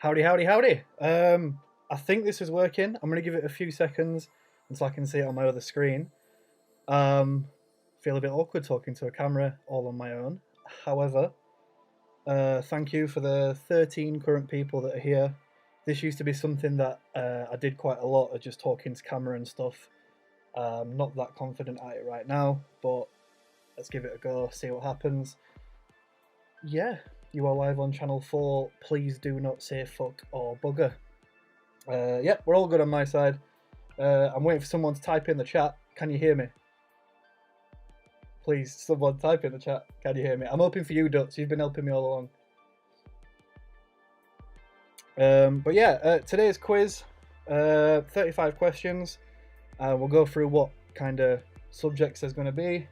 Howdy, howdy, howdy. I think this is working. I'm going to give it a few seconds until I can see it on my other screen. Um, feel a bit awkward talking to a camera all on my own. However, thank you for the 13 current people that are here. This used to be something that I did quite a lot of just talking to camera and stuff. Not that confident at it right now, but let's give it a go, see what happens. Yeah, you are live on channel 4. Please do not say fuck or bugger. Yeah, we're all good on my side. I'm waiting for someone to type in the chat. Can you hear me? Please, someone type in the chat. Can you hear me? I'm hoping for you, Duts. You've been helping me all along. But yeah, today's quiz, 35 questions. We'll go through what kind of subjects there's going to be.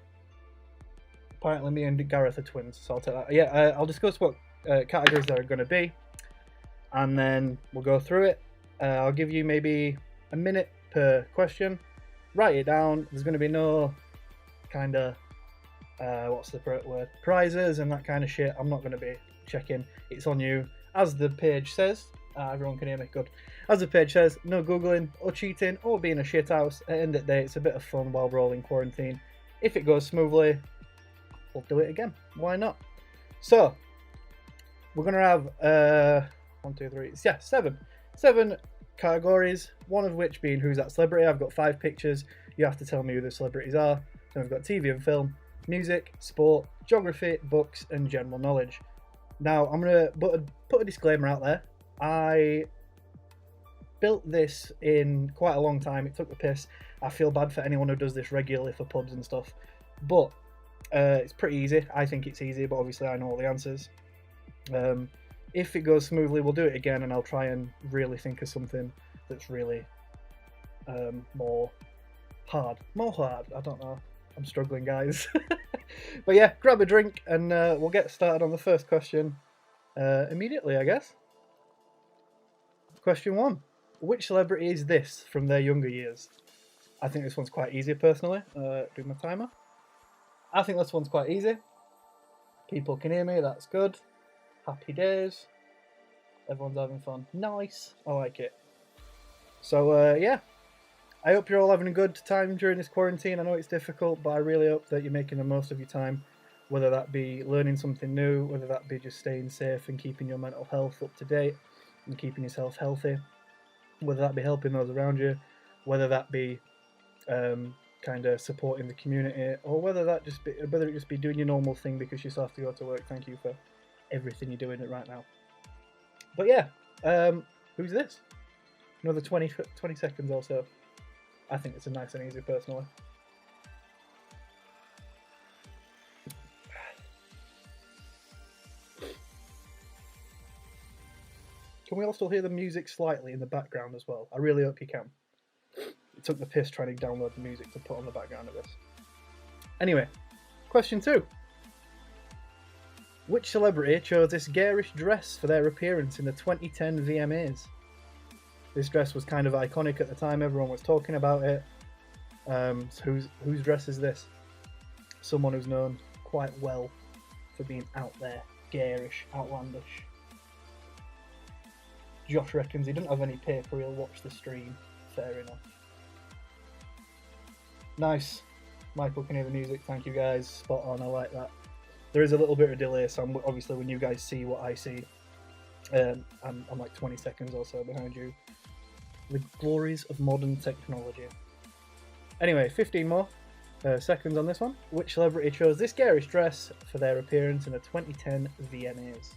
Apparently me and Gareth are twins, so I'll take that. Yeah, I'll discuss what categories there are going to be, and then we'll go through it. I'll give you maybe a minute per question. Write it down. There's going to be no kind of, what's the word, prizes and that kind of shit. I'm not going to be checking. It's on you. As the page says, everyone can hear me, good. As the page says, no Googling or cheating or being a shithouse. At the end of the day, it's a bit of fun while we're all in quarantine. If it goes smoothly, we'll do it again. Why not? So, we're going to have, 1, 2, 3, yeah, seven categories, one of which being who's that celebrity. I've got 5 pictures. You have to tell me who the celebrities are. Then we've got TV and film, music, sport, geography, books, and general knowledge. Now, I'm going to put a disclaimer out there. I built this in quite a long time. It took the piss. I feel bad for anyone who does this regularly for pubs and stuff. But it's pretty easy. I think it's easy, but obviously I know all the answers. If it goes smoothly, we'll do it again, and I'll try and really think of something that's really more hard. I don't know. I'm struggling, guys. But yeah, grab a drink, and we'll get started on the first question immediately, I guess. Question 1. Which celebrity is this from their younger years? I think this one's quite easy, personally. Do my timer. I think this one's quite easy. People can hear me, that's good. Happy days. Everyone's having fun. Nice. I like it. So, yeah. I hope you're all having a good time during this quarantine. I know it's difficult, but I really hope that you're making the most of your time. Whether that be learning something new, whether that be just staying safe and keeping your mental health up to date and keeping yourself healthy. Whether that be helping those around you. Whether that be kind of supporting the community, or whether it just be doing your normal thing because you still have to go to work. Thank you for everything you're doing right now. But yeah, who's this? Another 20 seconds or so. I think it's a nice and easy, personally. Can we all still hear the music slightly in the background as well? I really hope you can. It took the piss trying to download the music to put on the background of this. Anyway, question 2. Which celebrity chose this garish dress for their appearance in the 2010 VMAs? This dress was kind of iconic at the time. Everyone was talking about it. So whose dress is this? Someone who's known quite well for being out there, garish, outlandish. Josh reckons he doesn't have any paper, he'll watch the stream. Fair enough. Nice. Michael can hear the music, thank you guys. Spot on, I like that. There is a little bit of delay, so obviously when you guys see what I see, I'm like 20 seconds or so behind you. The glories of modern technology. Anyway, 15 more seconds on this one. Which celebrity chose this garish dress for their appearance in the 2010 VMAs?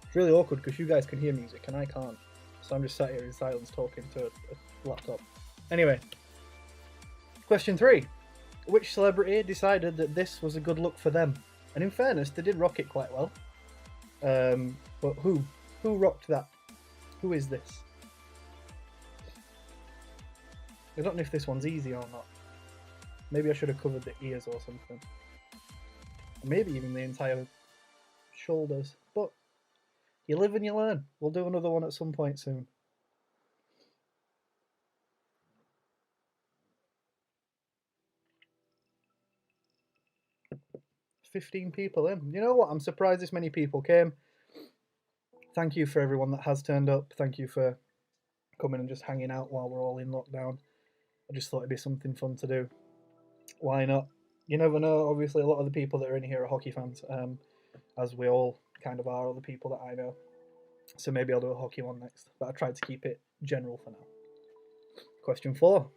It's really awkward because you guys can hear music and I can't. So I'm just sat here in silence talking to a laptop. Anyway, question 3. Which celebrity decided that this was a good look for them? And in fairness, they did rock it quite well. But who rocked that? Who is this? I don't know if this one's easy or not. Maybe I should have covered the ears or something. Or maybe even the entire shoulders. But you live and you learn. We'll do another one at some point soon. 15 people in. You know what? I'm surprised this many people came. Thank you for everyone that has turned up. Thank you for coming and just hanging out while we're all in lockdown. I just thought it'd be something fun to do. Why not? You never know. Obviously, a lot of the people that are in here are hockey fans, as we all kind of are, all the people that I know. So maybe I'll do a hockey one next. But I tried to keep it general for now. Question 4.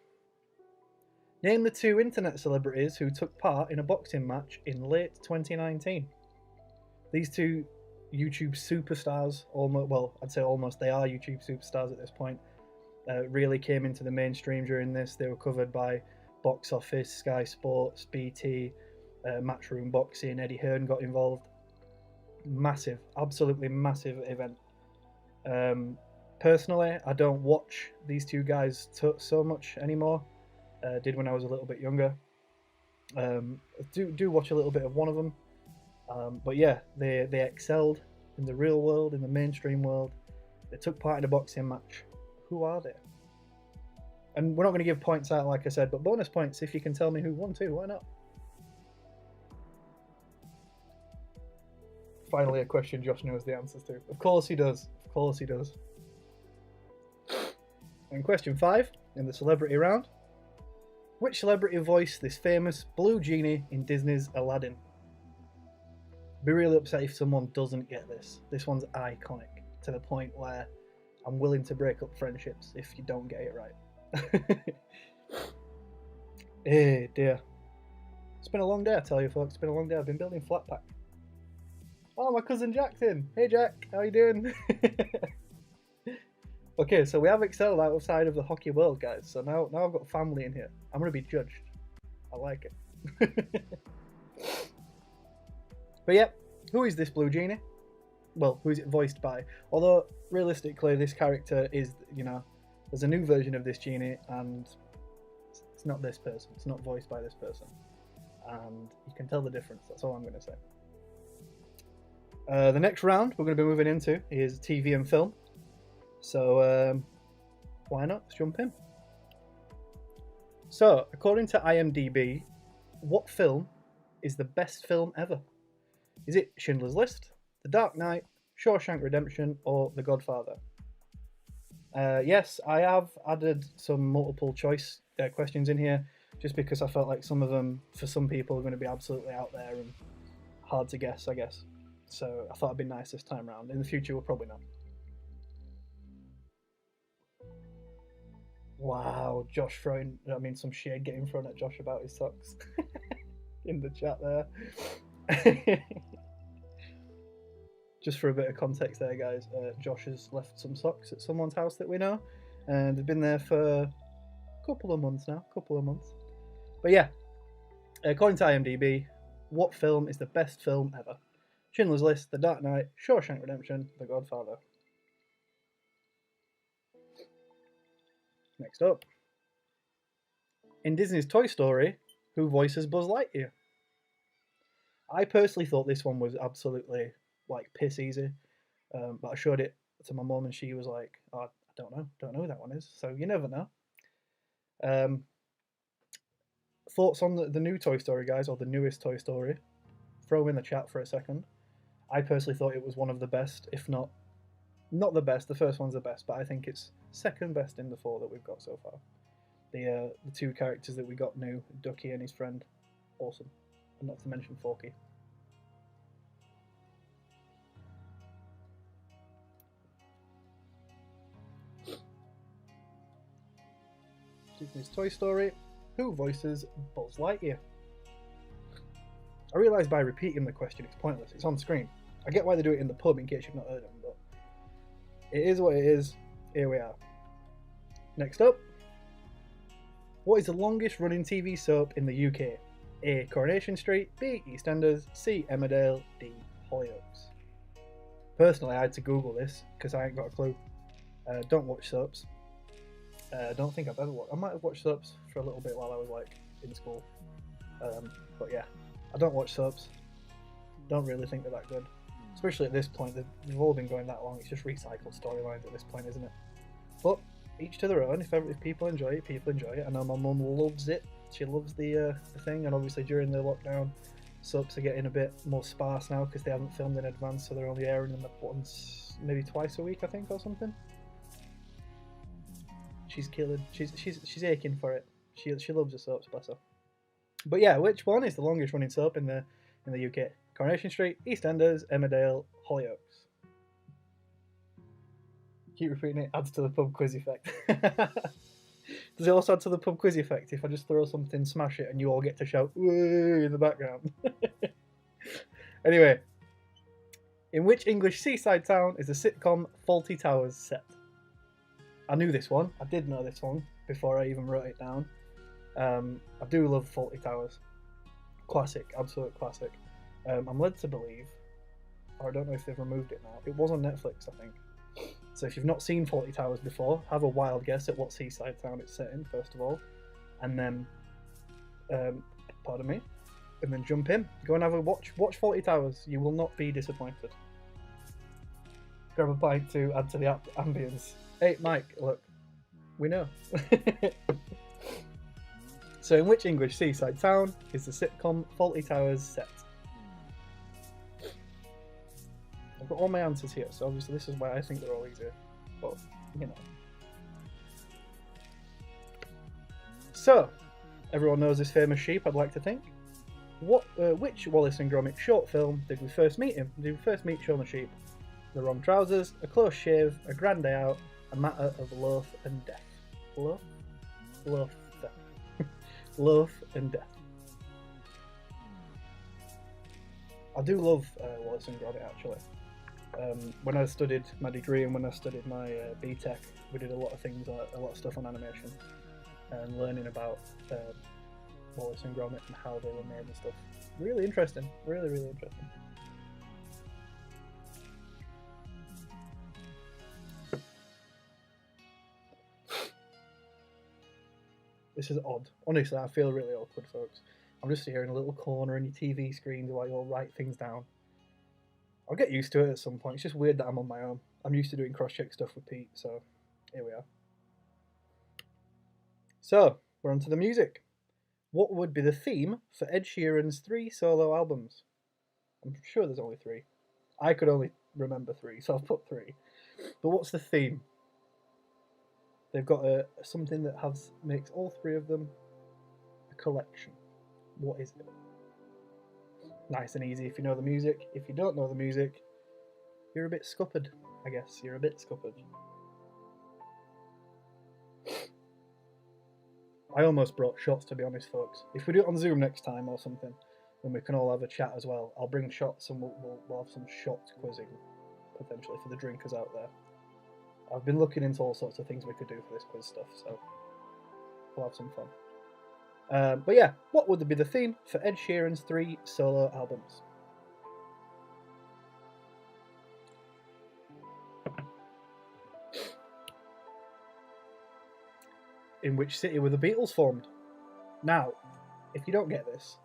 Name the 2 internet celebrities who took part in a boxing match in late 2019. These 2 YouTube superstars, almost, well, I'd say almost, they are YouTube superstars at this point, really came into the mainstream during this. They were covered by Box Office, Sky Sports, BT, Matchroom Boxing. Eddie Hearn got involved. Massive, absolutely massive event. Personally, I don't watch these 2 guys so much anymore. Did when I was a little bit younger. Do watch a little bit of one of them. But yeah, they excelled in the real world, in the mainstream world. They took part in a boxing match. Who are they? And we're not going to give points out, like I said, but bonus points if you can tell me who won too. Why not? Finally, a question Josh knows the answers to. Of course he does. Of course he does. And question 5 in the celebrity round. Which celebrity voiced this famous blue genie in Disney's Aladdin? Be really upset if someone doesn't get this. This one's iconic to the point where I'm willing to break up friendships if you don't get it right. Hey dear. It's been a long day, I tell you folks. It's been a long day. I've been building Flatpak. Oh, my cousin Jack's in. Hey Jack, how you doing? Okay, so we have excelled outside of the hockey world, guys. So now I've got family in here. I'm going to be judged. I like it. But yeah, who is this blue genie? Well, who is it voiced by? Although, realistically, this character is, there's a new version of this genie, and it's not this person. It's not voiced by this person. And you can tell the difference. That's all I'm going to say. The next round we're going to be moving into is TV and film. So, why not? Let's jump in. So, according to IMDb, what film is the best film ever? Is it Schindler's List, The Dark Knight, Shawshank Redemption, or The Godfather? Yes, I have added some multiple choice questions in here, just because I felt like some of them, for some people, are going to be absolutely out there and hard to guess, I guess. So I thought it'd be nice this time around. In the future, we'll probably not. Wow, Josh throwing, some shade getting thrown at Josh about his socks in the chat there. Just for a bit of context there, guys, Josh has left some socks at someone's house that we know, and they've been there for a couple of months now, But yeah, according to IMDb, what film is the best film ever? Schindler's List, The Dark Knight, Shawshank Redemption, The Godfather. Next up. In Disney's Toy Story, who voices Buzz Lightyear? I personally thought this one was absolutely, piss easy. But I showed it to my mum and she was like, oh, I don't know who that one is. So you never know. Thoughts on the new Toy Story, guys, or the newest Toy Story? Throw in the chat for a second. I personally thought it was one of the best, if not the best. The first one's the best, but I think it's second best in the 4 that we've got so far. The 2 characters that we got new, Ducky and his friend, awesome. And not to mention Forky. Disney's Toy Story, who voices Buzz Lightyear? I realise by repeating the question it's pointless, it's on screen. I get why they do it in the pub in case you've not heard them, but it is what it is. Here we are. Next up, what is the longest running TV soap in the UK? A. Coronation Street, B. EastEnders, C. Emmerdale, D. Hollyoaks. Personally, I had to Google this because I ain't got a clue. Don't watch soaps. Don't think I've ever watched. I might have watched soaps for a little bit while I was in school. But yeah, I don't watch soaps. Don't really think they're that good. Especially at this point, they've all been going that long. It's just recycled storylines at this point, isn't it? But each to their own. If people enjoy it, people enjoy it. I know my mum loves it. She loves the thing, and obviously during the lockdown, soaps are getting a bit more sparse now because they haven't filmed in advance, so they're only airing them once, maybe twice a week, I think, or something. She's killing. She's aching for it. She loves the soaps, bless her. But yeah, which one is the longest running soap in the UK? Coronation Street, EastEnders, Emmerdale, Hollyoaks. Keep repeating it. Adds to the pub quiz effect. Does it also add to the pub quiz effect if I just throw something, smash it, and you all get to shout "Woo" in the background? Anyway, in which English seaside town is the sitcom Fawlty Towers set? I knew this one. I did know this one before I even wrote it down. I do love Fawlty Towers. Classic, absolute classic. I'm led to believe, or I don't know if they've removed it now. It was on Netflix, I think. So if you've not seen Fawlty Towers before, have a wild guess at what seaside town it's set in, first of all. And then, pardon me, and then jump in. Go and have a watch Fawlty Towers. You will not be disappointed. Grab a pint to add to the ambience. Hey, Mike, look. We know. So in which English seaside town is the sitcom Fawlty Towers set? I've got all my answers here, so obviously this is why I think they're all easier. But, you know. So, everyone knows this famous sheep, I'd like to think. Which Wallace and Gromit short film did we first meet him? Did we first meet Shaun the Sheep? The Wrong Trousers, A Close Shave, A Grand Day Out, A Matter of Loaf and Death. Loaf? Loaf. Loaf and Death. I do love Wallace and Gromit, actually. When I studied my degree and when I studied my BTEC, we did a lot of things, a lot of stuff on animation and learning about Wallace and Gromit and how they were made and stuff. Really interesting. Really, really interesting. This is odd. Honestly, I feel really awkward, folks. I'm just here in a little corner in your TV screens while you all write things down. I'll get used to it at some point. It's just weird that I'm on my own. I'm used to doing cross-check stuff with Pete, so here we are. So, we're on to the music. What would be the theme for Ed Sheeran's 3 solo albums? I'm sure there's only 3. I could only remember 3, so I've put 3. But what's the theme? They've got something that makes all 3 of them a collection. What is it? Nice and easy if you know the music. If you don't know the music, you're a bit scuppered, I guess. You're a bit scuppered. I almost brought shots, to be honest, folks. If we do it on Zoom next time or something, then we can all have a chat as well. I'll bring shots and we'll have some shot quizzing, potentially, for the drinkers out there. I've been looking into all sorts of things we could do for this quiz stuff, so we'll have some fun. But yeah, what would be the theme for Ed Sheeran's 3 solo albums? In which city were the Beatles formed? Now, if you don't get this,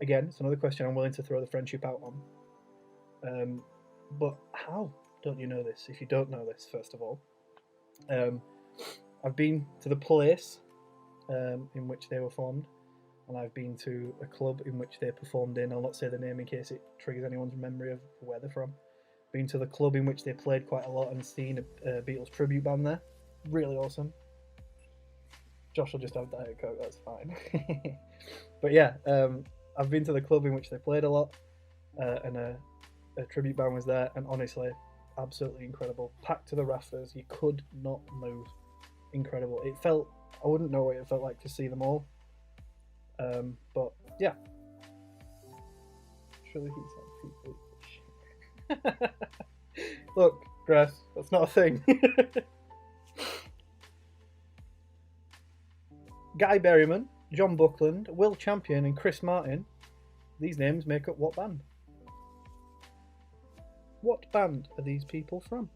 again, it's another question I'm willing to throw the friendship out on. But how don't you know this if you don't know this, first of all? I've been to the place in which they were formed, and I've been to a club in which they performed in. I'll not say the name in case it triggers anyone's memory of where they're from. Been to the club in which they played quite a lot and seen a Beatles tribute band there. Really awesome. Josh will just have Diet Coke, that's fine. But yeah, I've been to the club in which they played a lot, and a tribute band was there, and honestly, absolutely incredible. Packed to the rafters, you could not move. Incredible. It felt, I wouldn't know what it felt like to see them all. But yeah. Surely he's like people. Look, grass, that's not a thing. Guy Berryman, John Buckland, Will Champion, and Chris Martin. These names make up what band? What band are these people from?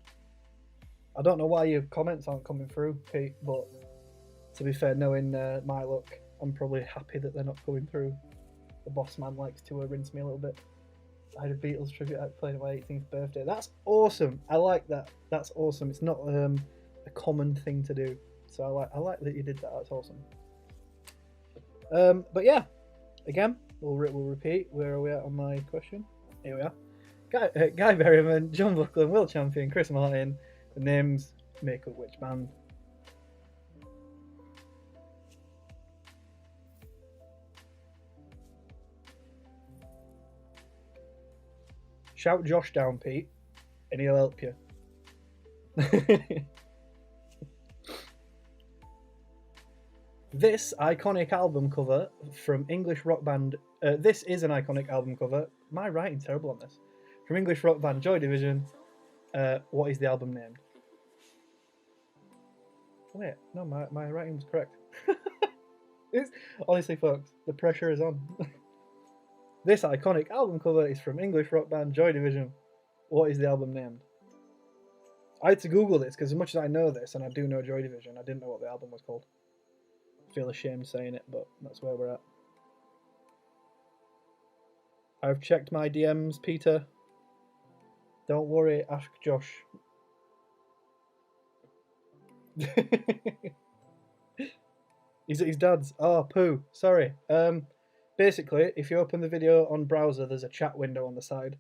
I don't know why your comments aren't coming through, Pete, but to be fair, knowing my luck, I'm probably happy that they're not coming through. The boss man likes to rinse me a little bit. I had a Beatles tribute act playing at my 18th birthday. That's awesome. I like that. That's awesome. It's not a common thing to do. So I like that you did that. That's awesome. But yeah, again, We'll repeat. Where are we at on my question? Here we are. Guy Berryman, John Buckland, World Champion, Chris Martin. The names make up which band? Shout Josh down, Pete, and he'll help you. This iconic album cover from English rock band. This is an iconic album cover. My writing's terrible on this. From English rock band Joy Division. What is the album named? Wait, no, my writing was correct. Honestly, folks, the pressure is on. This iconic album cover is from English rock band Joy Division. What is the album named? I had to Google this because as much as I know this, and I do know Joy Division, I didn't know what the album was called. I feel ashamed saying it, but that's where we're at. I've checked my DMs, Peter. Don't worry, ask Josh. His dad's. Oh, poo. Sorry. Basically, if you open the video on browser, there's a chat window on the side.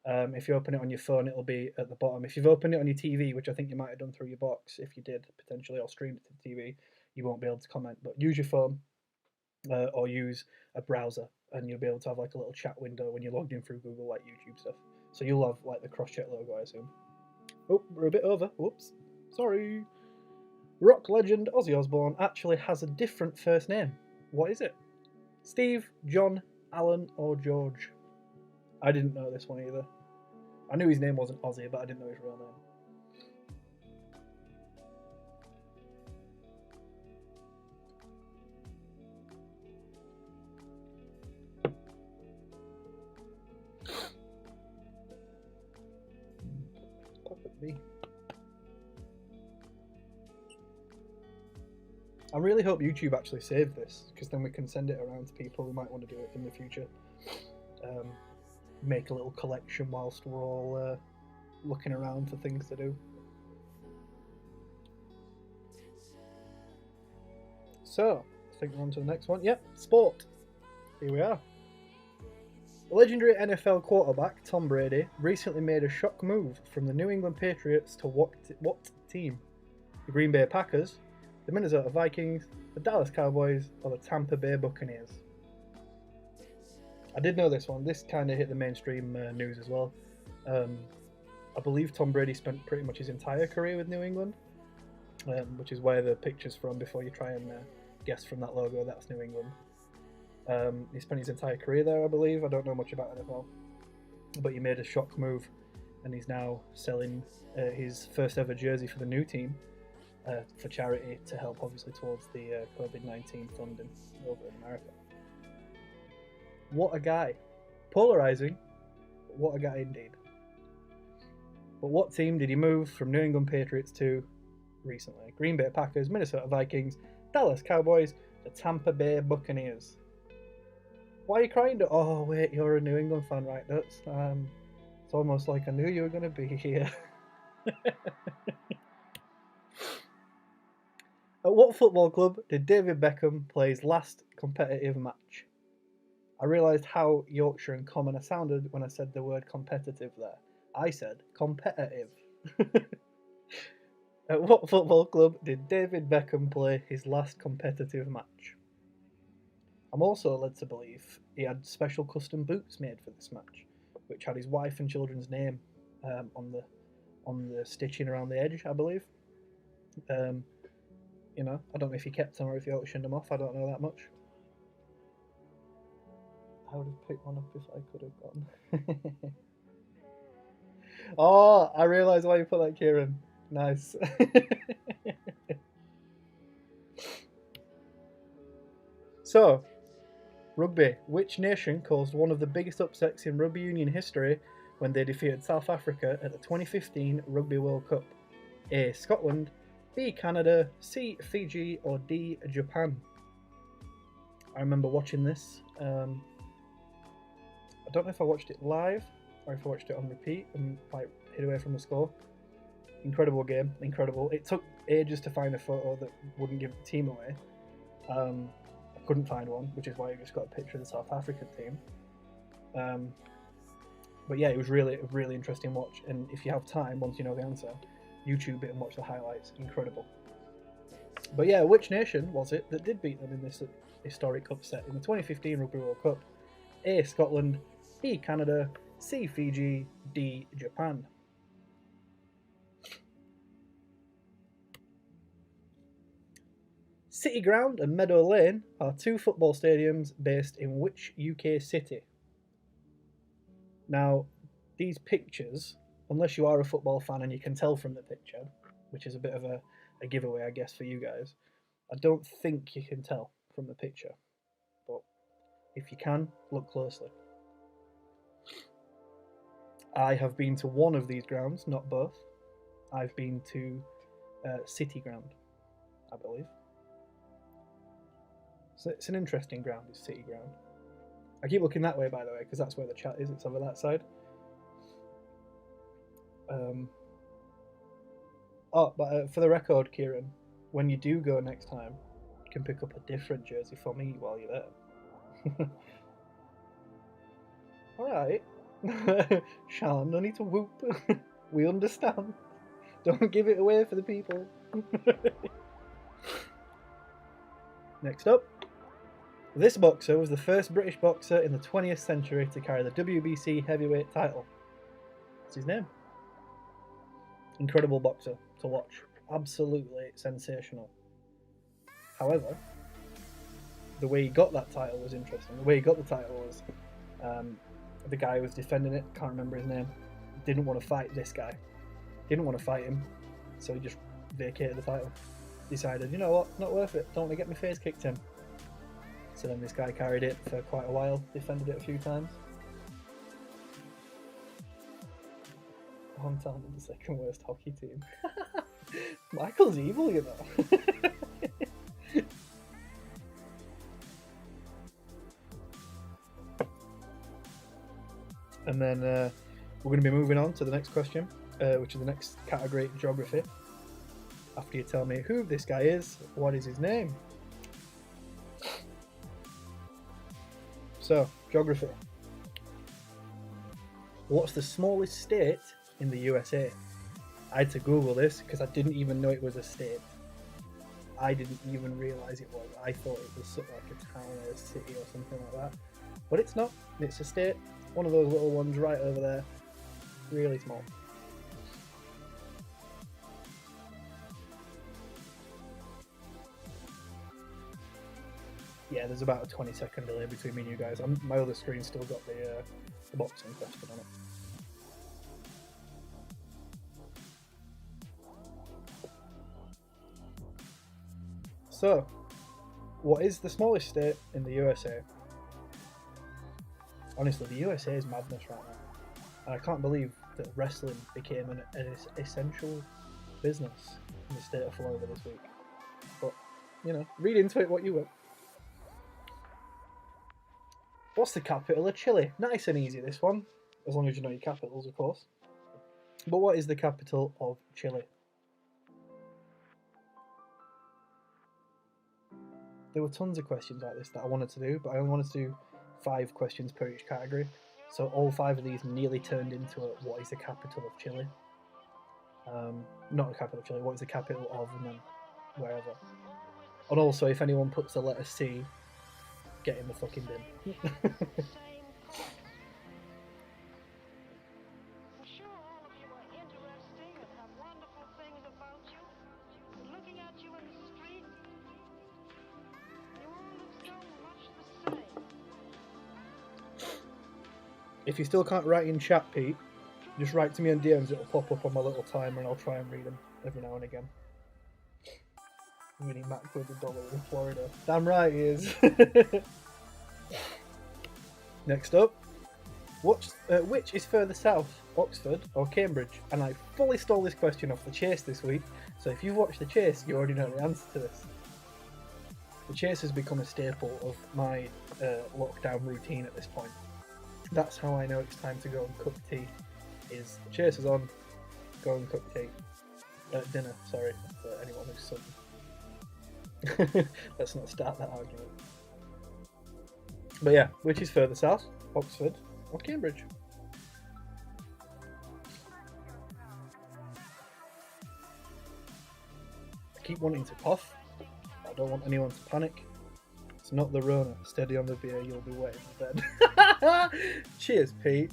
If you open it on your phone, it'll be at the bottom. If you've opened it on your TV, which I think you might have done through your box, if you did potentially, or streamed it to the TV, you won't be able to comment. But use your phone or use a browser, and you'll be able to have like a little chat window when you're logged in through Google, like YouTube stuff. So you'll have like the Crosscheck logo, I assume. Oh, we're a bit over. Whoops. Sorry. Rock legend Ozzy Osbourne actually has a different first name. What is it? Steve, John, Alan, or George? I didn't know this one either. I knew his name wasn't Ozzy, but I didn't know his real name. I really hope YouTube actually saved this, because then we can send it around to people who might want to do it in the future. Make a little collection whilst we're all looking around for things to do. So, I think we're on to the next one. Yep, sport. Here we are. The legendary NFL quarterback Tom Brady recently made a shock move from the New England Patriots to what team? The Green Bay Packers, the Minnesota Vikings, the Dallas Cowboys, or the Tampa Bay Buccaneers? I did know this one. This kind of hit the mainstream news as well. I believe Tom Brady spent pretty much his entire career with New England, which is where the picture's from. Before you try and guess from that logo, that's New England. He spent his entire career there, I believe. I don't know much about NFL, but he made a shock move, and he's now selling his first ever jersey for the new team for charity to help, obviously, towards the COVID-19 funding over in America. What a guy. Polarizing, but what a guy indeed. But what team did he move from New England Patriots to recently? Green Bay Packers, Minnesota Vikings, Dallas Cowboys, the Tampa Bay Buccaneers. Why are you crying? Oh, wait, you're a New England fan, right? That's it's almost like I knew you were going to be here. At what football club did David Beckham play his last competitive match? I realised how Yorkshire and common I sounded when I said the word competitive there. I said competitive. At what football club did David Beckham play his last competitive match? I'm also led to believe he had special custom boots made for this match, which had his wife and children's name on the stitching around the edge, I believe. You know, I don't know if he kept them or if he auctioned them off. I don't know that much. I would have picked one up if I could have gone. Oh, I realise why you put that, Kieran. Nice. So, rugby. Which nation caused one of the biggest upsets in rugby union history when they defeated South Africa at the 2015 Rugby World Cup? A. Scotland, B. Canada, C. Fiji, or D. Japan? I remember watching this. I don't know if I watched it live or if I watched it on repeat and like hid away from the score. Incredible game, incredible. It took ages to find a photo that wouldn't give the team away. I Couldn't find one, which is why I just got a picture of the South African team. But yeah, it was really a really interesting watch. And if you have time, once you know the answer, YouTube it and watch the highlights. Incredible. But yeah, which nation was it that did beat them in this historic upset in the 2015 Rugby World Cup? A. Scotland, B. Canada, C. Fiji, D. Japan. City Ground and Meadow Lane are two football stadiums based in which UK city? Now, these pictures, unless you are a football fan and you can tell from the picture, which is a bit of a giveaway, I guess, for you guys, I don't think you can tell from the picture. But if you can, look closely. I have been to one of these grounds, not both. I've been to City Ground, I believe. So it's an interesting ground, this City Ground. I keep looking that way, by the way, because that's where the chat is. It's over that side. But for the record, Kieran, when you do go next time, you can pick up a different jersey for me while you're there. Alright. Sean, no need to whoop. We understand. Don't give it away for the people. Next up. This boxer was the first British boxer in the 20th century to carry the WBC heavyweight title. What's his name? Incredible boxer to watch. Absolutely sensational. However, the way he got that title was interesting. The way he got the title was the guy who was defending it, can't remember his name, didn't want to fight this guy. Didn't want to fight him, so he just vacated the title. Decided, you know what, not worth it, don't want to get my face kicked in. So then this guy carried it for quite a while, defended it a few times. Hometown of the second worst hockey team. Michael's evil, you know. And then we're going to be moving on to the next question, which is the next category, geography. After you tell me who this guy is, what is his name? So, geography. What's the smallest state in the USA? I had to Google this because I didn't even know it was a state. I didn't even realise it was. I thought it was sort of like a town or a city or something like that. But it's not. It's a state. One of those little ones right over there. Really small. Yeah, there's about a 20-second delay between me and you guys. My other screen's still got the boxing question on it. So, what is the smallest state in the USA? Honestly, the USA is madness right now. And I can't believe that wrestling became an essential business in the state of Florida this week. But, you know, read into it what you will. What's the capital of Chile? Nice and easy, this one. As long as you know your capitals, of course. But what is the capital of Chile? There were tons of questions like this that I wanted to do, but I only wanted to do 5 questions per each category. So all 5 of these nearly turned into a what is the capital of Chile? Not the capital of Chile, what is the capital of, and then wherever. And also, if anyone puts the letter C, get in the fucking bin. If you still can't write in chat, Pete, just write to me on DMs, it'll pop up on my little timer and I'll try and read them every now and again. Winnie Mac with $1 in Florida. Damn right he is. Next up, which is further south, Oxford or Cambridge? And I fully stole this question off The Chase this week, so if you've watched The Chase, you already know the answer to this. The Chase has become a staple of my lockdown routine at this point. That's how I know it's time to go and cook tea. Is The Chase is on, go and cook tea. Dinner, sorry, for anyone who's sudden. Let's not start that argument. But yeah, which is further south, Oxford or Cambridge? I keep wanting to cough. I don't want anyone to panic. It's not the Rona. Steady on the beer, you'll be waiting in bed. Cheers, Pete.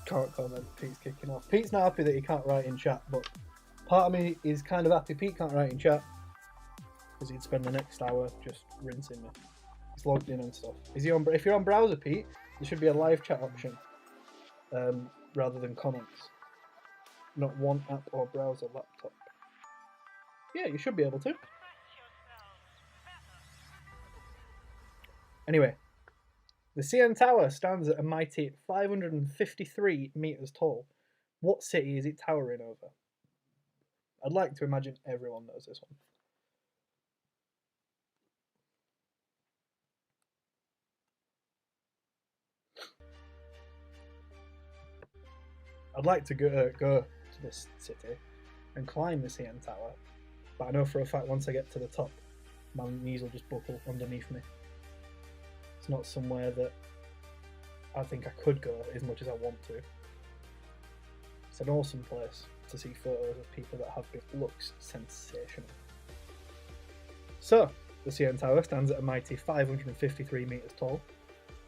Can't comment. Pete's kicking off. Pete's not happy that he can't write in chat, but part of me is kind of happy Pete can't write in chat because he'd spend the next hour just rinsing me. He's logged in and stuff. Is he on? If you're on browser, Pete, there should be a live chat option rather than comments. Not one app or browser laptop. Yeah, you should be able to. Anyway, the CN Tower stands at a mighty 553 meters tall. What city is it towering over? I'd like to imagine everyone knows this one. I'd like to go to this city and climb the CN Tower, but I know for a fact once I get to the top, my knees will just buckle underneath me. It's not somewhere that I think I could go as much as I want to. It's an awesome place to see photos of people that have it. Looks sensational. So, the CN Tower stands at a mighty 553 metres tall.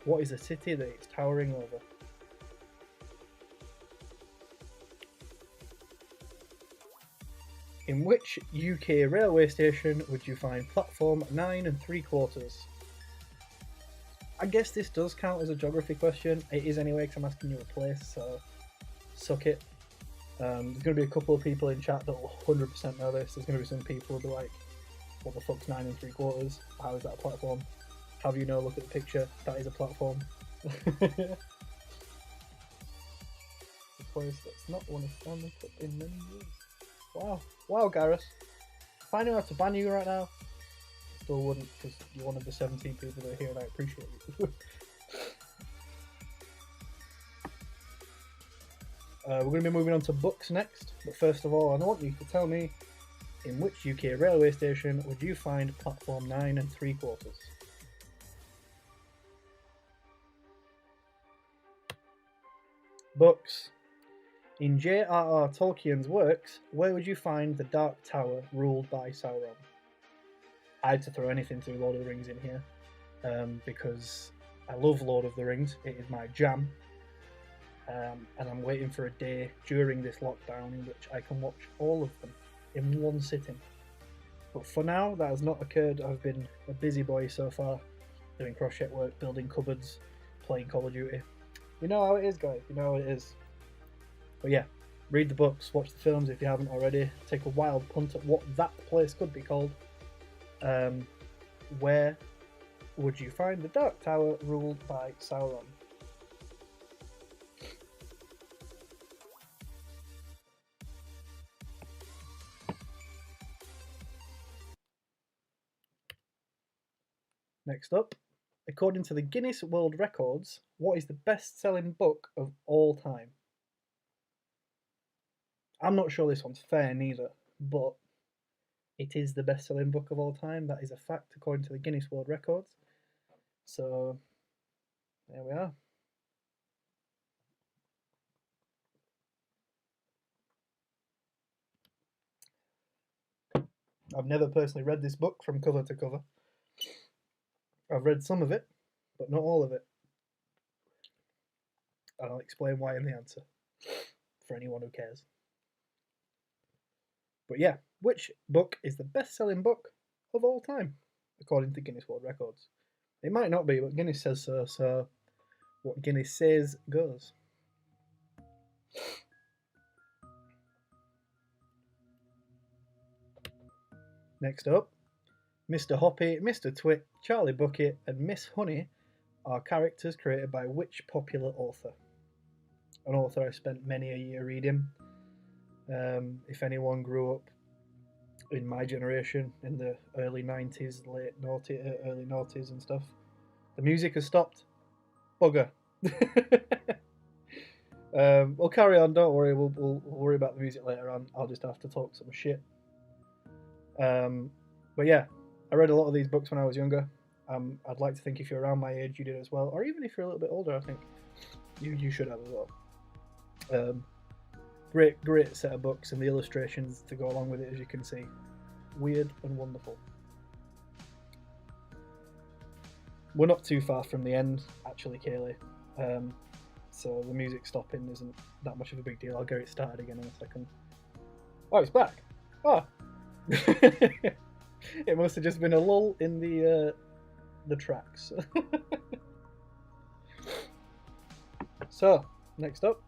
What is the city that it's towering over? In which UK railway station would you find platform 9 3/4? I guess this does count as a geography question. It is anyway because I'm asking you a place, so suck it. There's going to be a couple of people in chat that will 100% know this. There's going to be some people who will be like, what the fuck's 9 3/4? How is that a platform? Have you no look at the picture? That is a platform. The place that's not won a Stanley Cup in many years. Wow. Wow, Gareth. If I knew how to ban you right now, still wouldn't, because you're one of the 17 people that are here and I appreciate you. We're going to be moving on to books next, but first of all, I want you to tell me, in which UK railway station would you find platform 9 3/4? Books. In J.R.R. Tolkien's works, where would you find the Dark Tower ruled by Sauron? I had to throw anything through Lord of the Rings in here, because I love Lord of the Rings. It is my jam. And I'm waiting for a day during this lockdown in which I can watch all of them in one sitting. But for now, that has not occurred. I've been a busy boy so far, doing crochet work, building cupboards, playing Call of Duty. You know how it is, guys. You know how it is. But yeah, read the books, watch the films if you haven't already. Take a wild punt at what that place could be called. Where would you find the Dark Tower ruled by Sauron? Next up, according to the Guinness World Records, what is the best-selling book of all time? I'm not sure this one's fair neither, but it is the best-selling book of all time. That is a fact according to the Guinness World Records. So, there we are. I've never personally read this book from cover to cover. I've read some of it, but not all of it. And I'll explain why in the answer, for anyone who cares. But yeah, which book is the best-selling book of all time, according to Guinness World Records? It might not be, but Guinness says so, so what Guinness says goes. Next up, Mr. Hoppy, Mr. Twit, Charlie Bucket, and Miss Honey are characters created by which popular author? An author I spent many a year reading. If anyone grew up in my generation in the early 90s, early noughties and stuff, the music has stopped. Bugger. We'll carry on, don't worry, we'll worry about the music later on. I'll just have to talk some shit. But yeah, I read a lot of these books when I was younger. I'd like to think if you're around my age, you did as well, or even if you're a little bit older, I think you should have as well. Great set of books, and the illustrations to go along with it, as you can see, weird and wonderful. We're not too far from the end, actually, Kaylee. So the music stopping isn't that much of a big deal. I'll get it started again in a second. Oh, it's back. Oh. It must have just been a lull in the tracks. So, next up.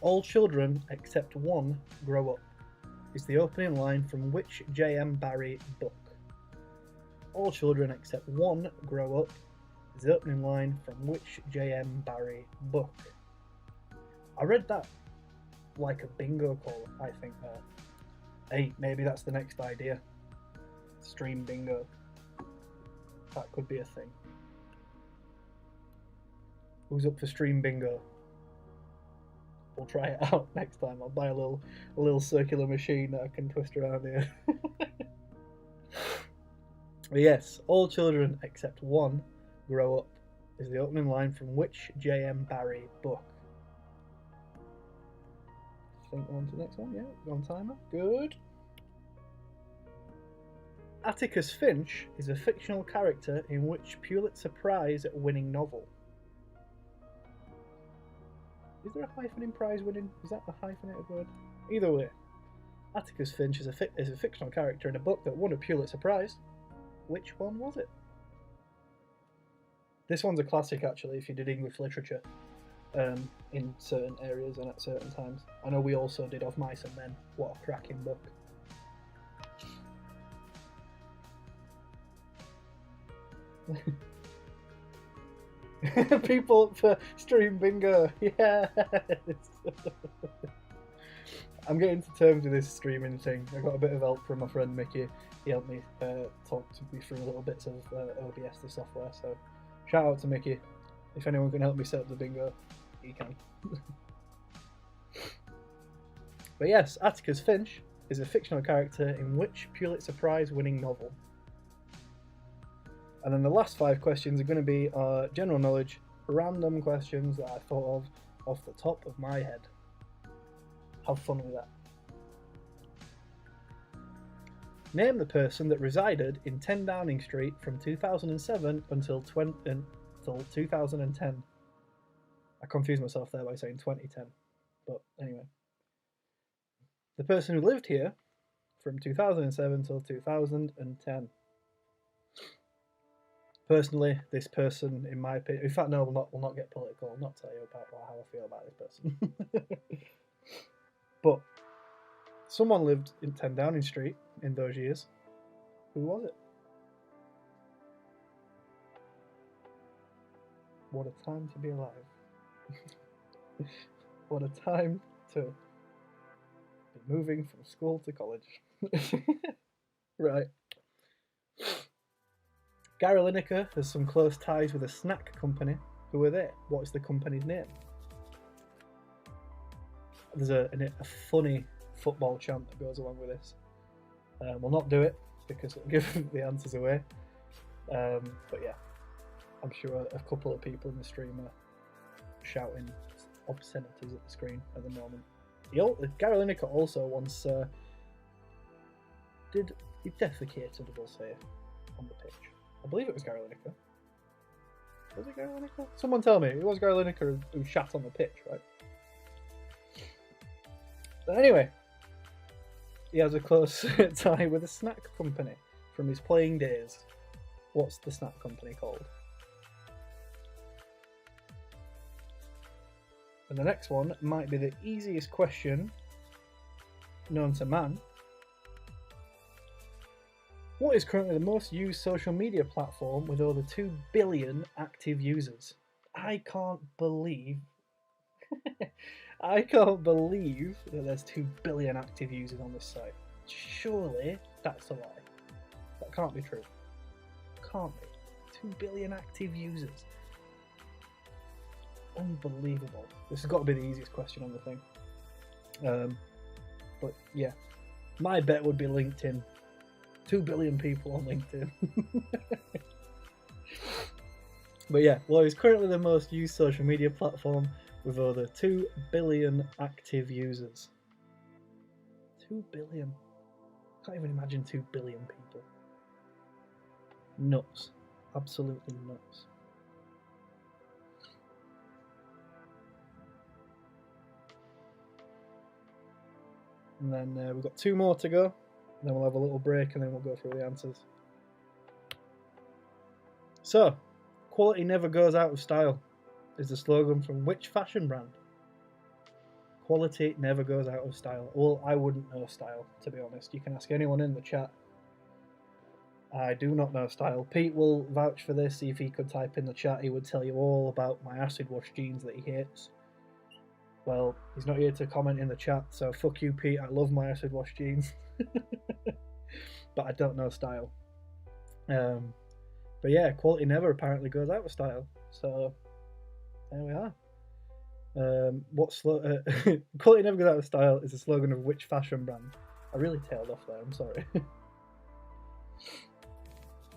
All children except one grow up is the opening line from which J.M. Barrie book? All children except one grow up is the opening line from which J.M. Barrie book? I read that like a bingo call, I think, there. Hey, maybe that's the next idea. Stream bingo. That could be a thing. Who's up for stream bingo? We'll try it out next time. I'll buy a little circular machine that I can twist around here. But yes, all children except one grow up is the opening line from which J.M. Barrie book? I think we're on to the next one. Yeah, on timer. Good. Atticus Finch is a fictional character in which Pulitzer Prize winning novel? Is there a hyphen in prize winning? Is that a hyphenated word? Either way, Atticus Finch is a fictional character in a book that won a Pulitzer Prize. Which one was it? This one's a classic, actually, if you did English literature in certain areas and at certain times. I know we also did Of Mice and Men. What a cracking book. People for stream bingo, yes. I'm getting to terms with this streaming thing. I got a bit of help from my friend Mickey. He helped me talk me through little bits of OBS, the software. So shout out to Mickey. If anyone can help me set up the bingo, he can. But yes, Atticus Finch is a fictional character in which Pulitzer Prize winning novel? And then the last 5 questions are going to be general knowledge, random questions that I thought of off the top of my head. Have fun with that. Name the person that resided in 10 Downing Street from 2007 until 2010. I confused myself there by saying 2010. But anyway. The person who lived here from 2007 until 2010. Personally, this person, in my opinion, in fact, no, we'll not get political. I'll not tell you about how I feel about this person. But someone lived in 10 Downing Street in those years. Who was it? What a time to be alive. What a time to be moving from school to college. Right. Gary Lineker has some close ties with a snack company. Who are they? What is the company's name? There's a funny football chant that goes along with this. We'll not do it because it'll give the answers away. But yeah, I'm sure a couple of people in the stream are shouting obscenities at the screen at the moment. Gary Lineker also once he defecated, we'll say, on the pitch. I believe it was Gary Lineker. Was it Gary Lineker? Someone tell me. It was Gary Lineker who shat on the pitch, right? But anyway, he has a close tie with a snack company from his playing days. What's the snack company called? And the next one might be the easiest question known to man. What is currently the most used social media platform with over 2 billion active users? I can't believe that there's 2 billion active users on this site. Surely that's a lie. That can't be true. Can't be. 2 billion active users. Unbelievable. This has got to be the easiest question on the thing. But yeah, my bet would be LinkedIn. 2 billion people on LinkedIn. But yeah, what is currently the most used social media platform with over 2 billion active users? 2 billion. Can't even imagine 2 billion people. Nuts. Absolutely nuts. And then we've got 2 more to go. Then we'll have a little break and then we'll go through the answers. So, quality never goes out of style is the slogan from which fashion brand? Quality never goes out of style. Well, I wouldn't know style, to be honest. You can ask anyone in the chat. I do not know style. Pete will vouch for this. If he could type in the chat, he would tell you all about my acid wash jeans that he hates. Well, he's not here to comment in the chat, so fuck you, Pete. I love my acid wash jeans. But I don't know style. But yeah, quality never apparently goes out of style. So there we are. Quality never goes out of style is the slogan of which fashion brand? I really tailed off there, I'm sorry.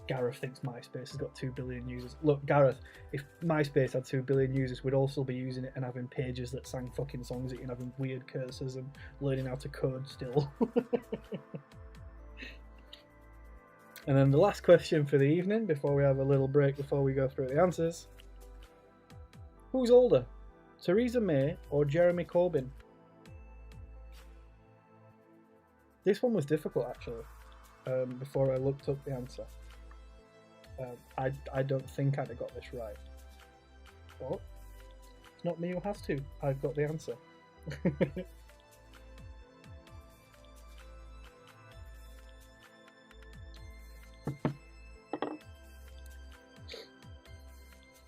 Gareth thinks MySpace has got 2 billion users. Look, Gareth, if MySpace had 2 billion users, we'd also be using it and having pages that sang fucking songs at you and having weird curses and learning how to code still. And then the last question for the evening, before we have a little break, before we go through the answers. Who's older, Theresa May or Jeremy Corbyn? This one was difficult, actually, before I looked up the answer. I don't think I'd have got this right. But it's not me who has to. I've got the answer.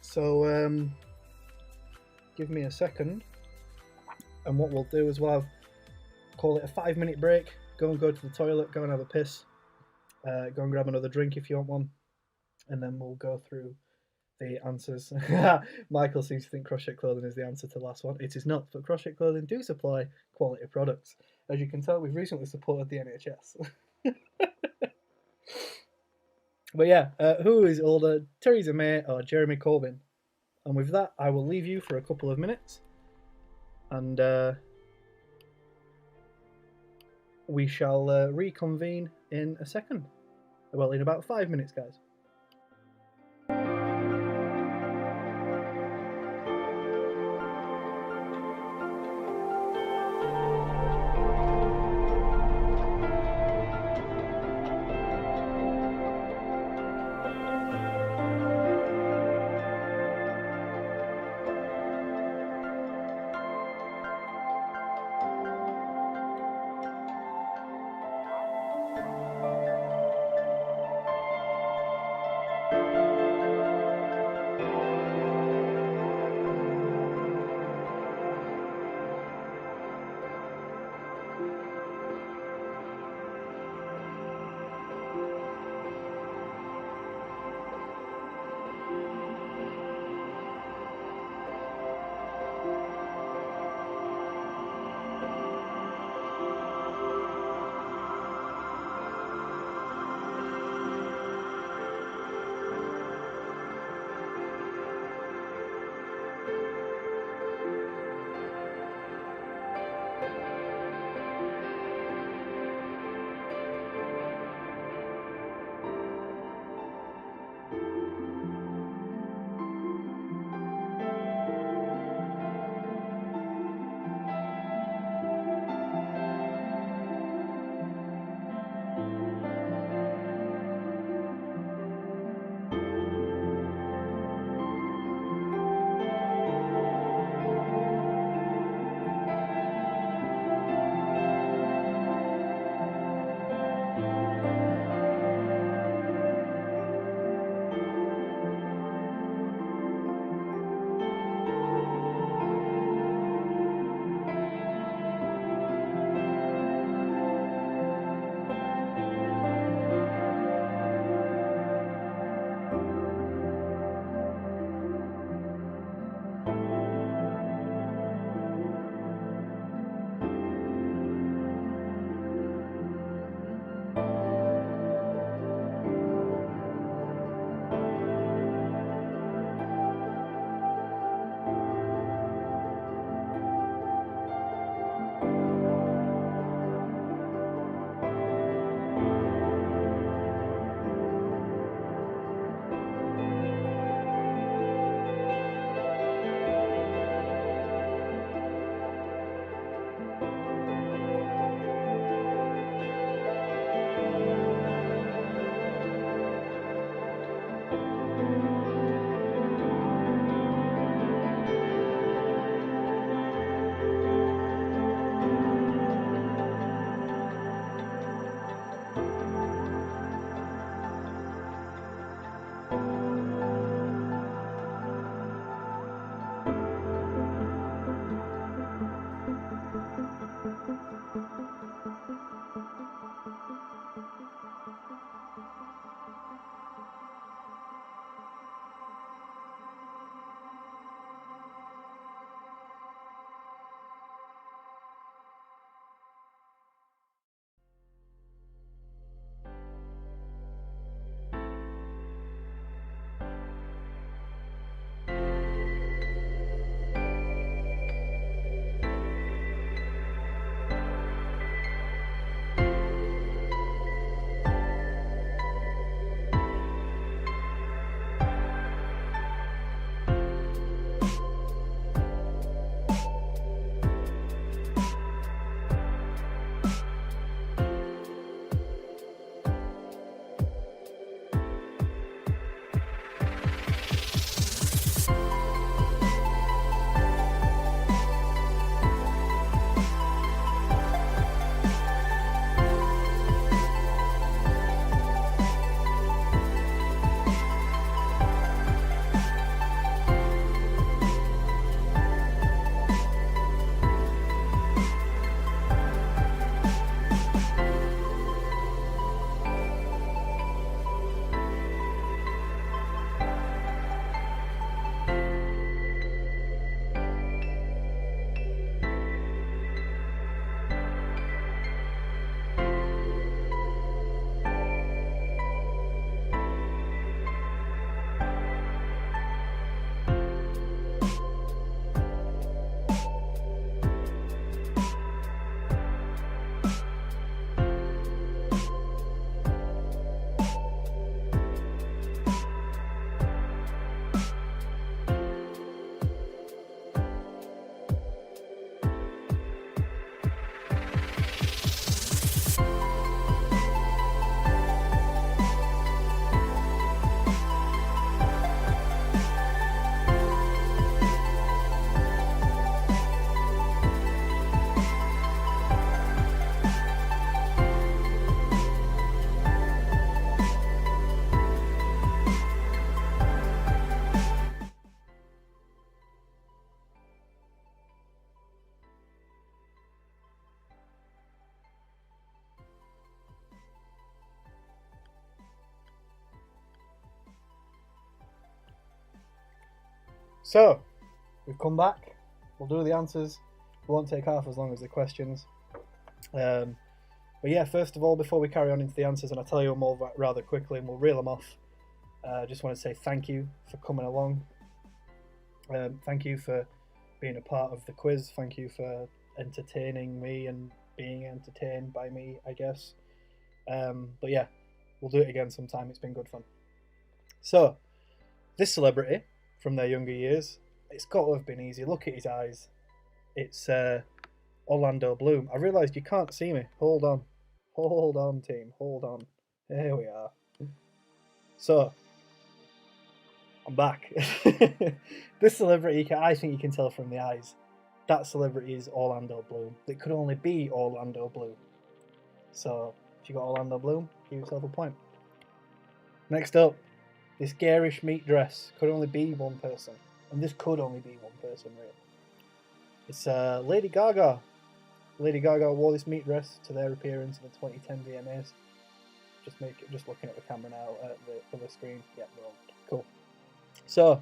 So, give me a second. And what we'll do is we'll call it a 5-minute break. Go to the toilet, go and have a piss. Go and grab another drink if you want one. And then we'll go through the answers. Michael seems to think Crochet Clothing is the answer to the last one. It is not, but Crochet Clothing do supply quality products. As you can tell, we've recently supported the NHS. But yeah, who is older, Theresa May or Jeremy Corbyn? And with that, I will leave you for a couple of minutes. And we shall reconvene in a second. Well, in about 5 minutes, guys. So, we've come back. We'll do the answers. It won't take half as long as the questions. But yeah, first of all, before we carry on into the answers, and I'll tell you them all rather quickly and we'll reel them off, I just want to say thank you for coming along. Thank you for being a part of the quiz. Thank you for entertaining me and being entertained by me, I guess. But yeah, we'll do it again sometime. It's been good fun. So, this celebrity from their younger years, it's got to have been easy. Look at his eyes. It's Orlando Bloom. I realised you can't see me. Hold on. Hold on, team. Hold on. There we are. So, I'm back. This celebrity, I think you can tell from the eyes. That celebrity is Orlando Bloom. It could only be Orlando Bloom. So, if you got Orlando Bloom, give yourself a point. Next up, this garish meat dress could only be one person. And this could only be one person, really. It's Lady Gaga. Lady Gaga wore this meat dress to their appearance in the 2010 VMAs. Just looking at the camera now at the other screen. Yeah, they're all cool. So,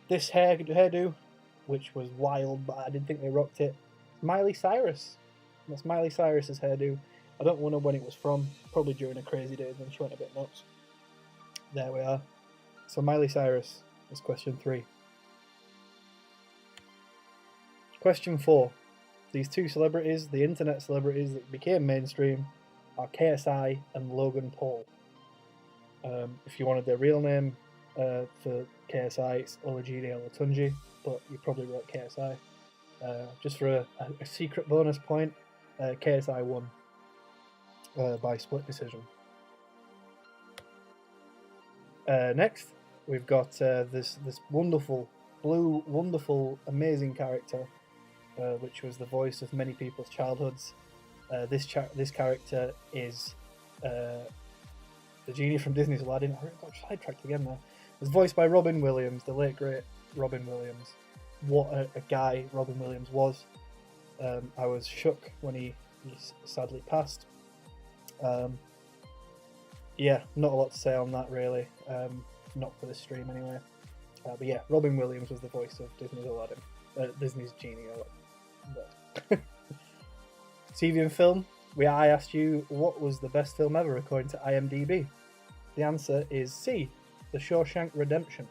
this hairdo, which was wild, but I didn't think they rocked it. Miley Cyrus. That's Miley Cyrus's hairdo. I don't know when it was from. Probably during a crazy day when she went a bit nuts. There we are. So Miley Cyrus is question 3. Question 4. These two celebrities, the internet celebrities that became mainstream, are KSI and Logan Paul. If you wanted their real name for KSI, it's Olajide Olatunji, but you probably wrote KSI. Just for a secret bonus point, KSI won by split decision. Next, we've got this wonderful, blue, wonderful, amazing character, which was the voice of many people's childhoods. This character is the genie from Disney's Aladdin. I got sidetracked again there. It's voiced by Robin Williams, the late great Robin Williams. What a guy Robin Williams was. I was shook when he sadly passed. Yeah, not a lot to say on that really. Not for this stream anyway. But yeah, Robin Williams was the voice of Disney's Aladdin. Disney's genie. TV and film. I asked you what was the best film ever according to IMDb. The answer is C, The Shawshank Redemption.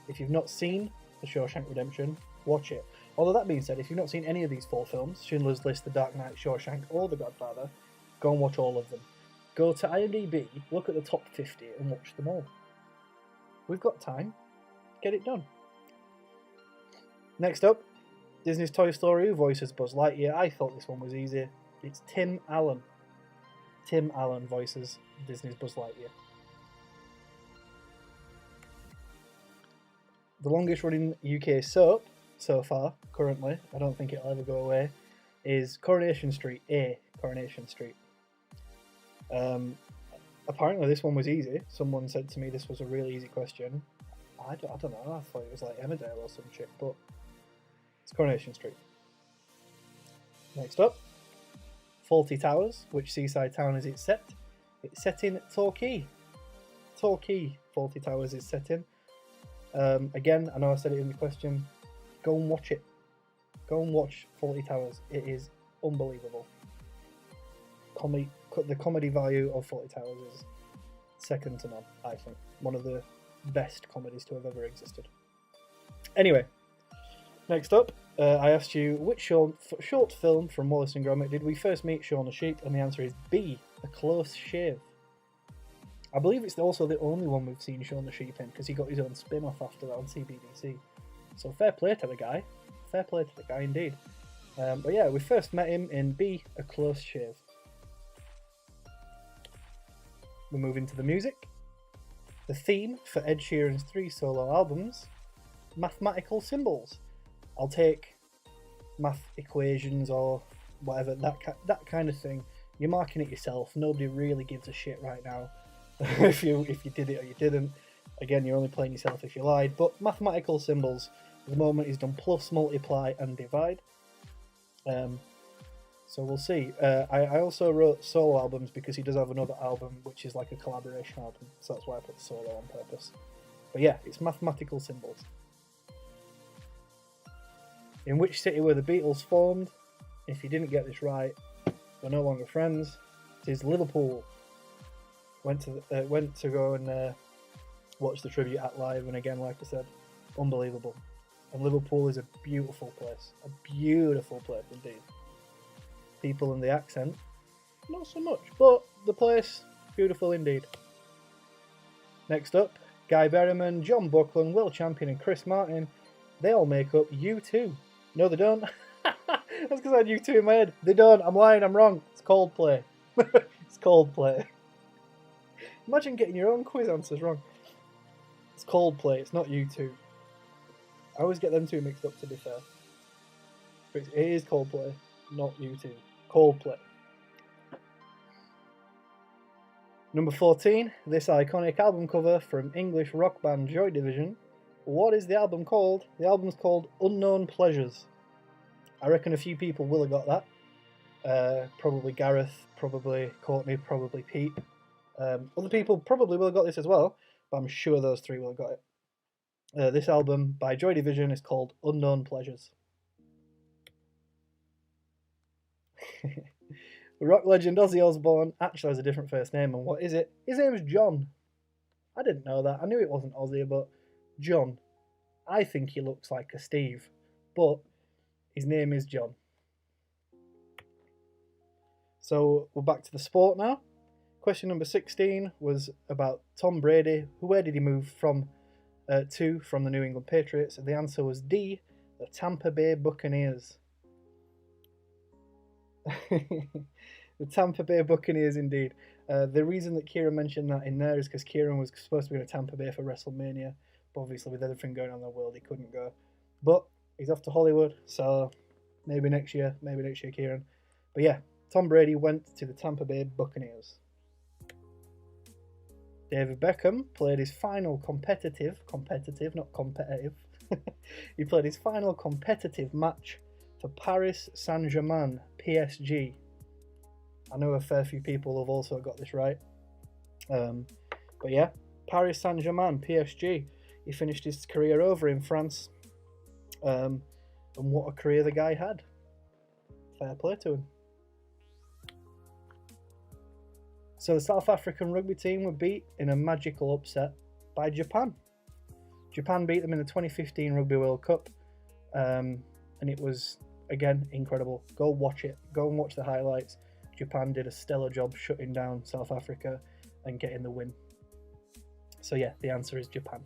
If you've not seen The Shawshank Redemption, watch it. Although that being said, if you've not seen any of these 4 films, Schindler's List, The Dark Knight, Shawshank, or The Godfather, go and watch all of them. Go to IMDb, look at the top 50 and watch them all. We've got time. Get it done. Next up, Disney's Toy Story, who voices Buzz Lightyear. I thought this one was easy. It's Tim Allen. Tim Allen voices Disney's Buzz Lightyear. The longest running UK soap so far, currently, I don't think it'll ever go away, is Coronation Street. Coronation Street. Apparently this one was easy. Someone said to me this was a really easy question. I don't know, I thought it was like Emmerdale or some shit, but it's Coronation Street. Next up, Fawlty Towers. Which seaside town is it set? It's set in Torquay. Torquay, Fawlty Towers is set in. Again, I know I said it in the question. Go and watch it. Go and watch Fawlty Towers. It is unbelievable. The comedy value of Fawlty Towers is second to none, I think. One of the best comedies to have ever existed. Anyway, next up, I asked you which short film from Wallace and Gromit did we first meet Shaun the Sheep, and the answer is B, A Close Shave. I believe it's also the only one we've seen Shaun the Sheep in, because he got his own spin-off after that on CBBC. So fair play to the guy. Fair play to the guy indeed. But yeah, we first met him in B, A Close Shave. We move into the music. The theme for Ed Sheeran's 3 solo albums, mathematical symbols. I'll take math equations or whatever, that kind of thing. You're marking it yourself. Nobody really gives a shit right now if you did it or you didn't. Again, you're only playing yourself if you lied. But mathematical symbols, at the moment he's done plus, multiply and divide. So we'll see. I also wrote solo albums because he does have another album which is like a collaboration album. So that's why I put solo on purpose. But yeah, it's mathematical symbols. In which city were the Beatles formed? If you didn't get this right, we're no longer friends. It is Liverpool. Went to go and watch the tribute act live, and again, like I said, unbelievable. And Liverpool is a beautiful place. A beautiful place indeed. People and the accent, not so much, but the place, beautiful indeed. Next up, Guy Berryman, John Buckland, Will Champion and Chris Martin. They all make up U2. No, they don't. That's because I had U2 in my head. They don't. I'm lying. I'm wrong. It's Coldplay. It's Coldplay. Imagine getting your own quiz answers wrong. It's Coldplay. It's not U2. I always get them two mixed up, to be fair. But it is Coldplay, not U2. Coldplay. Number 14. This iconic album cover from English rock band Joy Division. What is the album called? The album's called Unknown Pleasures. I reckon a few people will have got that. Probably Gareth, probably Courtney, probably Pete. Other people probably will have got this as well, but I'm sure those three will have got it. This album by Joy Division is called Unknown Pleasures. Rock legend Ozzy Osbourne actually has a different first name, and what is it? His name is John. I didn't know that. I knew it wasn't Ozzy, but John. I think he looks like a Steve, but his name is John. So we're back to the sport now. Question number 16 was about Tom Brady. Where did he move from from the New England Patriots? And the answer was D, the Tampa Bay Buccaneers. The Tampa Bay Buccaneers, indeed. The reason that Kieran mentioned that in there is because Kieran was supposed to be in Tampa Bay for WrestleMania, but obviously with everything going on in the world, he couldn't go. But he's off to Hollywood, so maybe next year, Kieran. But yeah, Tom Brady went to the Tampa Bay Buccaneers. David Beckham played his final competitive, not competitive. He played his final competitive match for Paris Saint-Germain, PSG. I know a fair few people have also got this right. But yeah, Paris Saint-Germain, PSG. He finished his career over in France. And what a career the guy had. Fair play to him. So the South African rugby team were beat in a magical upset by Japan. Japan beat them in the 2015 Rugby World Cup. And it was, again, incredible. Go watch it. Go and watch the highlights. Japan did a stellar job shutting down South Africa and getting the win. So yeah, the answer is Japan.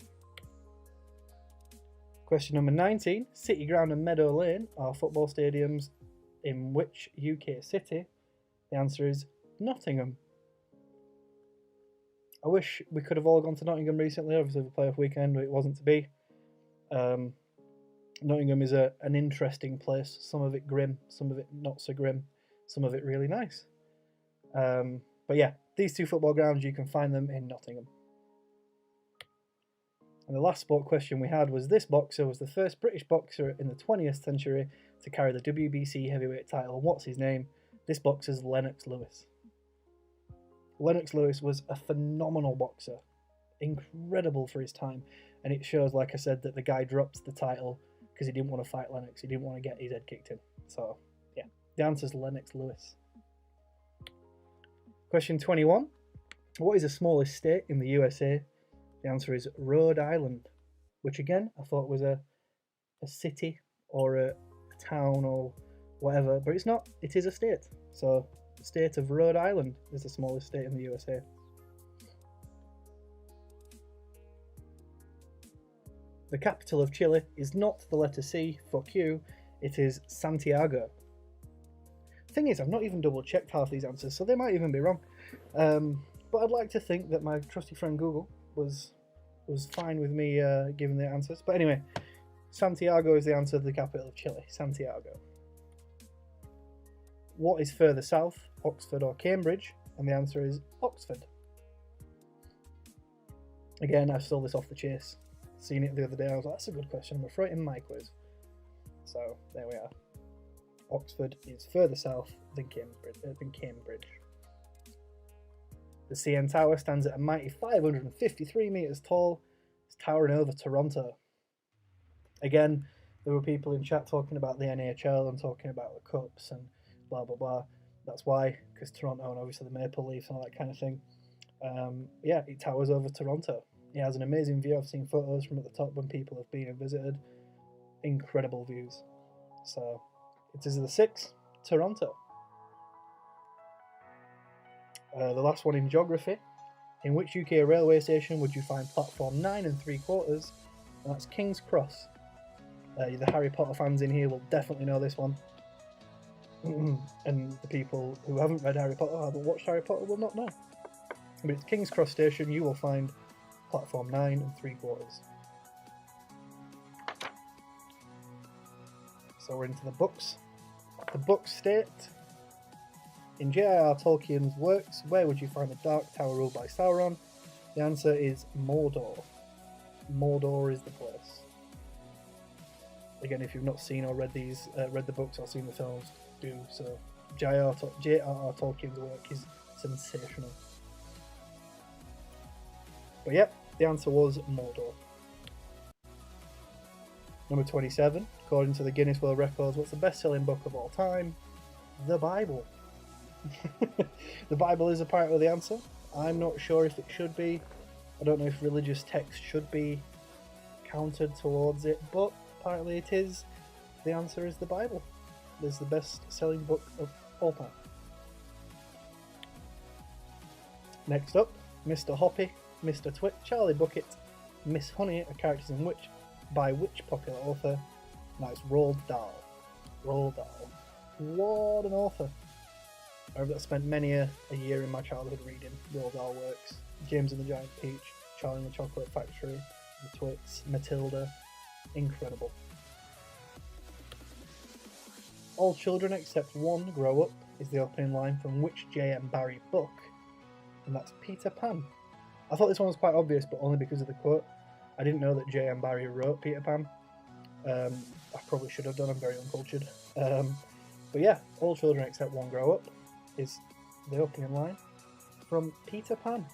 Question number 19. City Ground and Meadow Lane are football stadiums in which UK city? The answer is Nottingham. I wish we could have all gone to Nottingham recently, obviously the playoff weekend, but it wasn't to be. Nottingham is an interesting place. Some of it grim, some of it not so grim, some of it really nice. But yeah, these two football grounds, you can find them in Nottingham. And the last sport question we had was, this boxer was the first British boxer in the 20th century to carry the WBC heavyweight title. What's his name? This boxer's Lennox Lewis. Lennox Lewis was a phenomenal boxer, incredible for his time, and it shows, like I said, that the guy dropped the title because he didn't want to fight Lennox. He didn't want to get his head kicked in. So yeah, the answer is Lennox Lewis. Question 21. What is the smallest state in the USA? The answer is Rhode Island, which again I thought was a city or a town or whatever, but it's not. It is a state. So the state of Rhode Island is the smallest state in the USA. The capital of Chile is not the letter C, fuck you, it is Santiago. Thing is, I've not even double checked half these answers, so they might even be wrong. But I'd like to think that my trusty friend Google was fine with me giving the answers. But anyway, Santiago is the answer to the capital of Chile, Santiago. What is further south, Oxford or Cambridge? And the answer is Oxford. Again, I stole this off the chase. Seen it the other day, I was like, that's a good question, I'm going to throw it in my quiz. So, there we are. Oxford is further south than Cambridge. The CN Tower stands at a mighty 553 metres tall. It's towering over Toronto. Again, there were people in chat talking about the NHL and talking about the cups and blah blah blah. That's why, because Toronto and obviously the Maple Leafs and all that kind of thing. Yeah, it towers over Toronto. It has an amazing view. I've seen photos from at the top when people have been and visited. Incredible views. So it is the 6, Toronto. The last one in geography. In which UK railway station would you find platform 9 3/4? And that's King's Cross. The Harry Potter fans in here will definitely know this one. And the people who haven't read Harry Potter or haven't watched Harry Potter will not know. But it's King's Cross Station. You will find platform 9 3/4. So we're into the books. The books state, in J.R.R. Tolkien's works, where would you find the Dark Tower ruled by Sauron? The answer is Mordor. Mordor is the place. Again, if you've not seen or read the books or seen the films, do so. J.R.R. Tolkien's work is sensational. But yep, the answer was Mordor. Number 27, according to the Guinness World Records, what's the best-selling book of all time? The Bible. The Bible is apparently the answer. I'm not sure if it should be. I don't know if religious text should be counted towards it, but apparently it is. The answer is the Bible. It's the best-selling book of all time. Next up, Mr. Hoppy, Mr. Twit, Charlie Bucket, Miss Honey are characters in which, by which popular author? Now it's Roald Dahl. Roald Dahl. What an author. I've spent many a year in my childhood reading Roald Dahl works. James and the Giant Peach, Charlie and the Chocolate Factory, The Twits, Matilda. Incredible. All children except one grow up is the opening line from which J.M. Barrie book? And that's Peter Pan. I thought this one was quite obvious, but only because of the quote. I didn't know that J.M. Barrie wrote Peter Pan. I probably should have done, I'm very uncultured. But yeah, all children except one grow up is the opening line from Peter Pan.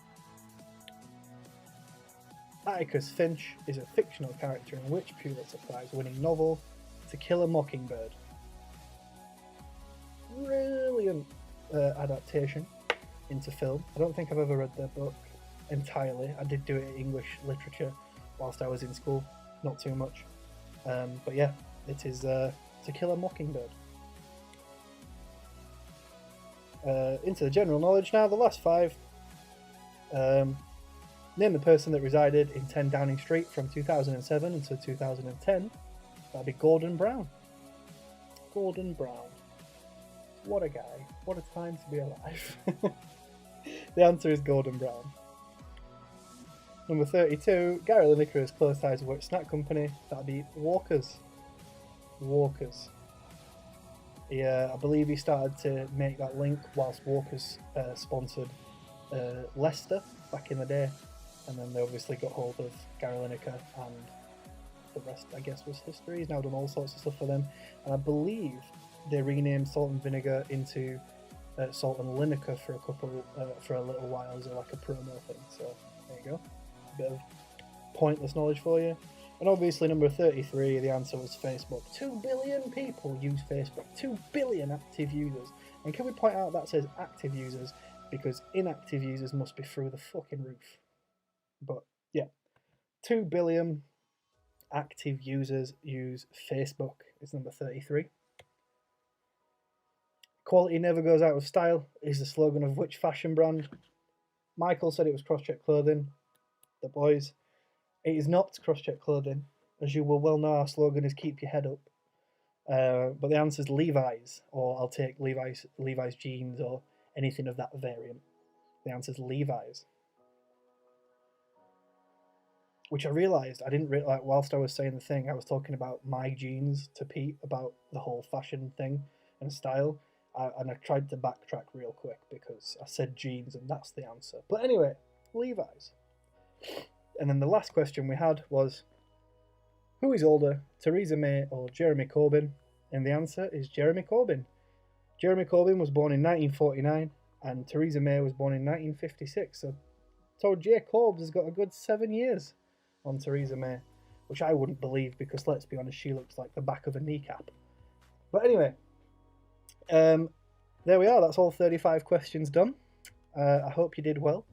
Atticus Finch is a fictional character in which Pulitzer Prize winning novel To Kill a Mockingbird? Brilliant adaptation into film. I don't think I've ever read their book entirely. I did do it in English literature whilst I was in school, not too much. But yeah, it is To Kill a Mockingbird. Into the general knowledge now, the last 5. Name the person that resided in 10 Downing Street from 2007 until 2010. That'd be Gordon Brown. Gordon Brown. What a guy. What a time to be alive. The answer is Gordon Brown. Number 32, Gary Lineker has close ties with which snack company? That'd be Walker's. Walker's. Yeah, I believe he started to make that link whilst Walker's sponsored Leicester back in the day, and then they obviously got hold of Gary Lineker, and the rest, I guess, was history. He's now done all sorts of stuff for them, and I believe they renamed Salt and Vinegar into Salt and Lineker for a little while as like a promo thing. So there you go, a bit of pointless knowledge for you. And obviously number 33, the answer was Facebook. 2 billion people use Facebook. 2 billion active users. And can we point out that says active users, because inactive users must be through the fucking roof. But yeah, 2 billion active users use Facebook. It's number 33. Quality never goes out of style is the slogan of which fashion brand? Michael said it was Crosscheck Clothing. The boys. It is not Crosscheck Clothing. As you will well know, our slogan is keep your head up. But the answer is Levi's, or I'll take Levi's jeans or anything of that variant. The answer is Levi's. Which I realised, I didn't like whilst I was saying the thing, I was talking about my jeans to Pete about the whole fashion thing and style. And I tried to backtrack real quick because I said jeans and that's the answer. But anyway, Levi's. And then the last question we had was, who is older, Theresa May or Jeremy Corbyn? And the answer is Jeremy Corbyn. Jeremy Corbyn was born in 1949 and Theresa May was born in 1956. So J. Corbs has got a good 7 years on Theresa May. which I wouldn't believe because, let's be honest, she looks like the back of a kneecap. But anyway, there we are. That's all 35 questions done. I hope you did well.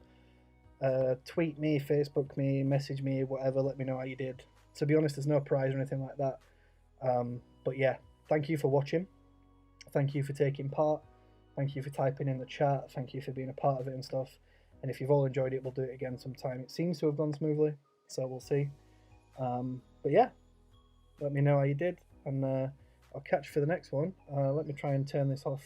Tweet me, Facebook me, message me, whatever. Let me know how you did. To be honest, there's no prize or anything like that. But yeah, thank you for watching. Thank you for taking part. Thank you for typing in the chat. Thank you for being a part of it and stuff. And if you've all enjoyed it, we'll do it again sometime. It seems to have gone smoothly, so we'll see. But yeah, let me know how you did, and I'll catch you for the next one. Let me try and turn this off